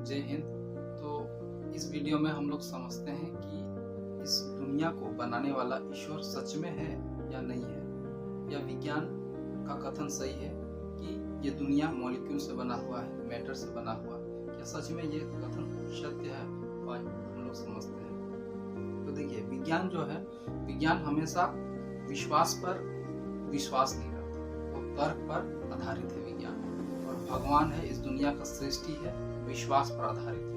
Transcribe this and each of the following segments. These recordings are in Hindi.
जय हिंद। तो इस वीडियो में हम लोग समझते हैं कि इस दुनिया को बनाने वाला ईश्वर सच में है या नहीं है, या विज्ञान का कथन सही है कि ये दुनिया मॉलिक्यूल से बना हुआ है, मैटर से बना हुआ है। क्या सच में ये कथन सत्य है? आज हम लोग समझते हैं। तो देखिए, विज्ञान जो है, विज्ञान हमेशा विश्वास पर विश्वास नहीं करता, वो तर्क पर आधारित है विज्ञान। और भगवान है, इस दुनिया का सृष्टि है, विश्वास पर आधारित है।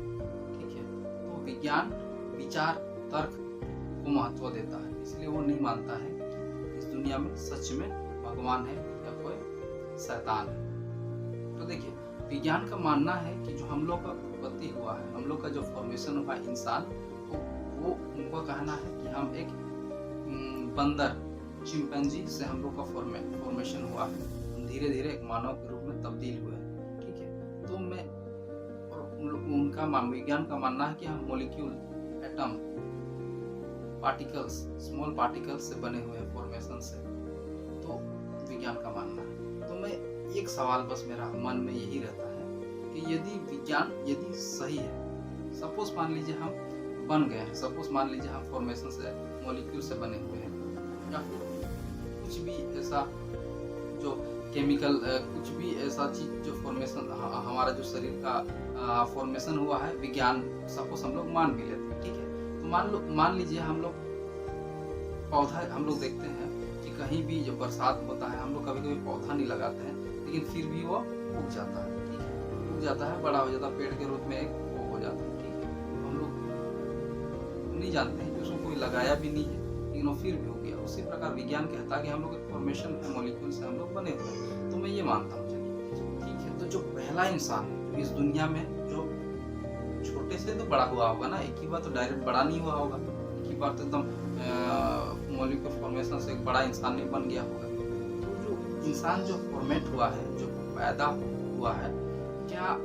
ठीक है, तो विज्ञान विचार तर्क को महत्व देता है, इसलिए वो नहीं मानता है कि इस दुनिया में सच में भगवान है या कोई शैतान है। तो देखिए, विज्ञान का मानना है कि जो हम लोग का उत्पत्ति हुआ है, हम लोग का जो फॉर्मेशन हुआ है इंसान, वो उनका कहना है कि हम एक बंदर चिंपैंजी से हम लोग का फॉर्मेशन हुआ है, हम धीरे धीरे एक मानव के रूप में तब्दील हुए हैं। ठीक है, तो मैं और उनका विज्ञान का मानना है कि हम molecule, atom, particles, small particles से बने हुए हैं फॉर्मेशन से। तो विज्ञान का मानना है। तो मैं एक सवाल बस मेरा मन में यही रहता है कि यदि विज्ञान यदि सही है, सपोज मान लीजिए हम बन गए हैं, सपोज मान लीजिए हम फॉर्मेशन से, मॉलिक्यूल से बने हुए हैं, या फिर कुछ भी ऐसा जो केमिकल, कुछ भी ऐसा चीज जो फॉर्मेशन, हमारा जो शरीर का फॉर्मेशन हुआ है, विज्ञान सपोज हम लोग मान भी लेते हैं। ठीक है, तो मान लीजिए हम लोग पौधा, हम लोग देखते हैं कि कहीं भी जो बरसात होता है, हम लोग कभी कभी पौधा नहीं लगाते हैं, लेकिन फिर भी वो उग जाता है। ठीक है, उग जाता है, बड़ा हो जाता है, पेड़ के रूप में एक वो हो जाता है। ठीक है, हम लोग नहीं जानते हैं कि उसको कोई लगाया भी नहीं है, लेकिन वो फिर भी हो गया। उसी प्रकार विज्ञान कहता है कि हम लोग एक फॉर्मेशन है, मॉलिक्यूल से हम लोग बने हुए हैं। तो मैं ये मानता हूँ। ठीक है, तो जो पहला इंसान है जो इस दुनिया में, जो छोटे से तो बड़ा हुआ होगा ना, एक ही बार तो डायरेक्ट बड़ा नहीं हुआ होगा, एक ही बार तो एकदम मॉलिक्यूल फॉर्मेशन से एक बड़ा इंसान नहीं बन गया होगा। तो जो इंसान जो फॉर्मेट हुआ है, जो पैदा हुआ है, क्या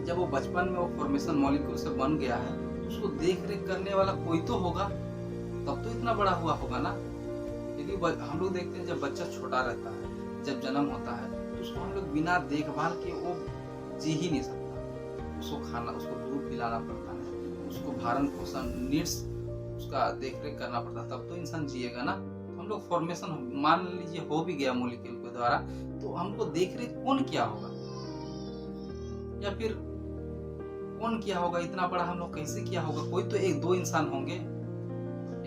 जब वो बचपन में वो फॉर्मेशन मॉलिक्यूल से बन गया है, उसको देख रेख करने वाला कोई तो होगा, तब तो इतना बड़ा हुआ होगा ना। यदि हम लोग देखते हैं जब बच्चा छोटा रहता है, जब जन्म होता है, तो उसको हम लोग बिना देखभाल के वो जी ही नहीं सकता। उसको खाना, उसको दूध पिलाना पड़ता है, उसको भरण पोषण नीड्स उसका देख रेख करना पड़ता है, तब तो इंसान जिएगा ना। तो हम लोग फॉर्मेशन मान लीजिए हो भी गया मॉलिक्यूल के द्वारा, तो हमको देख रेख कौन किया होगा, या फिर कौन किया होगा? इतना बड़ा हम लोग कैसे किया होगा? कोई तो एक दो इंसान होंगे,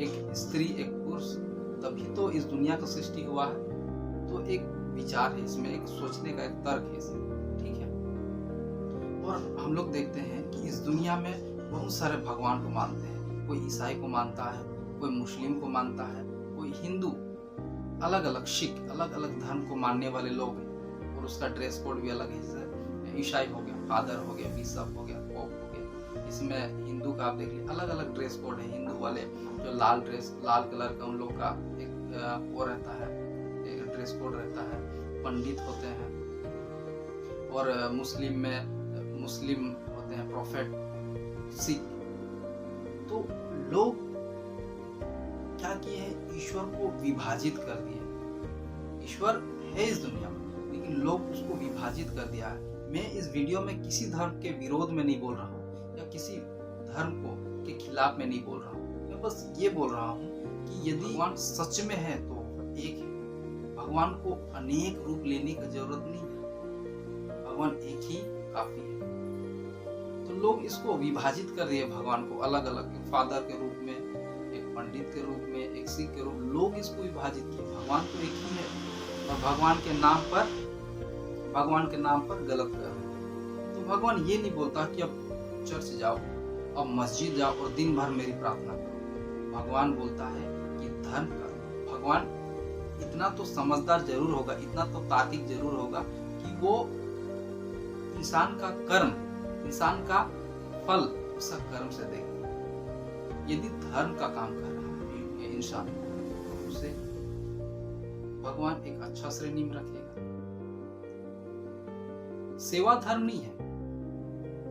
एक स्त्री एक पुरुष, तभी तो इस दुनिया का सृष्टि हुआ है। तो एक विचार है इसमें, एक सोचने का एक तर्क है इसमें। ठीक है, और हम लोग देखते हैं कि इस दुनिया में बहुत सारे भगवान को मानते हैं। कोई ईसाई को मानता है, कोई मुस्लिम को मानता है, कोई हिंदू, अलग अलग सिख, अलग अलग धर्म को मानने वाले लोग हैं, और उसका ड्रेस कोड भी अलग है। जैसे ईसाई हो गया, फादर हो गया, बिशप हो गया, पोप हो गया। इसमें हिंदू का आप देख लीजिए, अलग अलग ड्रेस कोड है। हिंदू वाले जो लाल कलर का उन लोग का एक वो रहता है, एक ड्रेस कोड रहता है, पंडित होते हैं। और मुस्लिम में मुस्लिम होते हैं प्रोफेट, सिख। तो लोग क्या किए हैं, ईश्वर को विभाजित कर दिए। ईश्वर है इस दुनिया में, लेकिन लोग उसको विभाजित कर दिया है। मैं इस वीडियो में किसी धर्म के विरोध में नहीं बोल रहा हूँ, या किसी धर्म को के खिलाफ में नहीं बोल रहा हूँ। मैं बस ये बोल रहा हूँ कि यदि भगवान सच में है तो एक है। भगवान को अनेक रूप लेने की जरूरत नहीं है, भगवान एक ही काफी है। तो लोग इसको विभाजित कर दिए, भगवान को अलग अलग, एक फादर के रूप में, एक पंडित के रूप में, एक सिख के रूप में, लोग इसको विभाजित किए। भगवान तो एक ही है, और भगवान के नाम पर गलत कर रहे हैं। तो भगवान ये नहीं बोलता कि अब चर्च जाओ, अब मस्जिद जाओ और दिन भर मेरी प्रार्थना करो। भगवान बोलता है कि धर्म करो। भगवान इतना तो समझदार जरूर होगा, इतना तो तार्किक जरूर होगा कि वो इंसान का कर्म, इंसान का फल उसका कर्म से देगा। यदि धर्म का काम कर रहा है ये इंसान, तो उसे भगवान एक अच्छा श्रेणी में रखेगा। सेवा धर्म नहीं है,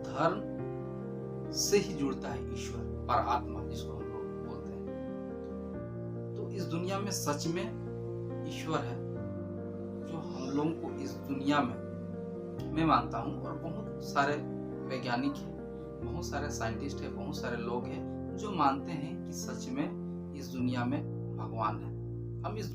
धर्म से ही जुड़ता है ईश्वर, परमात्मा जिसको हम लोग बोलते हैं। तो इस दुनिया में सच में ईश्वर है, जो हम लोगों को इस दुनिया में, मैं मानता हूँ, और बहुत सारे वैज्ञानिक हैं, बहुत सारे साइंटिस्ट हैं, बहुत सारे लोग हैं जो मानते हैं कि सच में इस दुनिया में भगवान है। हम इस